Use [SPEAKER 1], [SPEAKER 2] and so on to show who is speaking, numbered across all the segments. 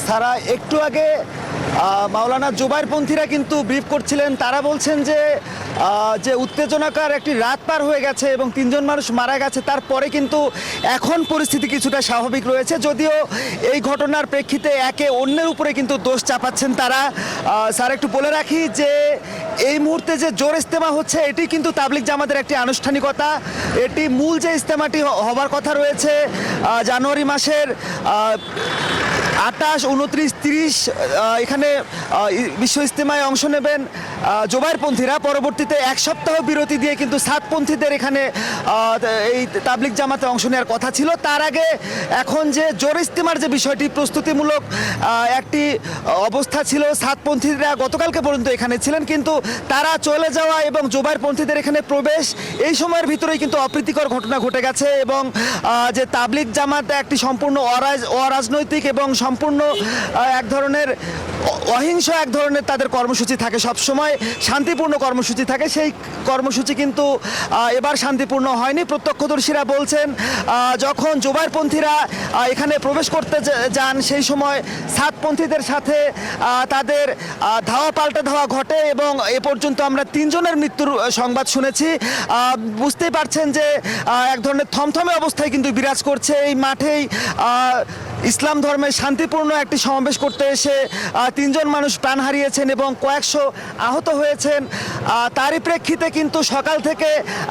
[SPEAKER 1] সারা একটু আগে মাওলানা জুবাইরপন্থীরা কিন্তু ব্রিফ করছিলেন। তারা বলছেন যে যে উত্তেজনাকার একটি রাত পার হয়ে গেছে এবং 3 জন মানুষ মারা গেছে, তারপরে কিন্তু এখন পরিস্থিতি কিছুটা স্বাভাবিক রয়েছে। যদিও এই ঘটনার প্রেক্ষিতে একে অন্যের উপরে কিন্তু দোষ চাপাচ্ছেন তারা। স্যার, একটু বলে রাখি যে এই মুহূর্তে যে জোর ইজতেমা হচ্ছে এটি কিন্তু তাবলিগ জামাতের একটি আনুষ্ঠানিকতা। এটি মূল যে ইজতেমাটি হবার কথা রয়েছে জানুয়ারি মাসের 28, 29, 30 এখানে বিশ্ব ইজতেমায় অংশ নেবেন জুবাইরপন্থীরা। পরবর্তীতে 1 সপ্তাহ বিরতি দিয়ে কিন্তু সাতপন্থীদের এখানে এই তাবলিগ জামাতে অংশ নেওয়ার কথা ছিল। তার আগে এখন যে জোর ইজতেমার যে বিষয়টি প্রস্তুতিমূলক একটি অবস্থা ছিল, সাতপন্থীরা গতকালকে পর্যন্ত এখানে ছিলেন, কিন্তু তারা চলে যাওয়া এবং জুবাইরপন্থীদের এখানে প্রবেশ এই সময়ের ভিতরেই কিন্তু অপ্রীতিকর ঘটনা ঘটে গেছে। এবং যে তাবলিগ জামাত একটি সম্পূর্ণ অরাজনৈতিক এবং সম্পূর্ণ এক ধরনের অহিংস এক ধরনের তাদের কর্মসূচি থাকে, সবসময় শান্তিপূর্ণ কর্মসূচি থাকে। সেই কর্মসূচি কিন্তু এবার শান্তিপূর্ণ হয়নি। প্রত্যক্ষদর্শীরা বলছেন যখন জুবাইরপন্থীরা এখানে প্রবেশ করতে যান সেই সময় সাতপন্থীদের সাথে তাদের ধাওয়া পাল্টা ধাওয়া ঘটে এবং এ পর্যন্ত আমরা 3 জনের মৃত্যুর সংবাদ শুনেছি। বুঝতেই পারছেন যে এক ধরনের থমথমে অবস্থায় কিন্তু বিরাজ করছে এই মাঠেই। ইসলাম ধর্মের শান্তিপূর্ণ একটি সমাবেশ করতে এসে 3 জন মানুষ প্রাণ হারিয়েছেন এবং কয়েকশো আহত হয়েছেন। তারই প্রেক্ষিতে কিন্তু সকাল থেকে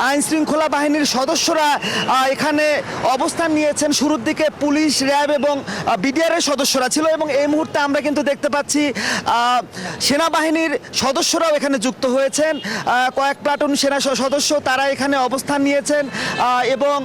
[SPEAKER 1] আইন শৃঙ্খলা বাহিনীর সদস্যরা এখানে অবস্থান নিয়েছেন। শুরুর দিকে পুলিশ, র্যাব এবং বিডিআরের সদস্যরা ছিল এবং এই মুহূর্তে আমরা কিন্তু দেখতে পাচ্ছি সেনাবাহিনীর সদস্যরাও এখানে যুক্ত হয়েছেন। কয়েক প্লাটুন সেনা সদস্য তারা এখানে অবস্থান নিয়েছেন এবং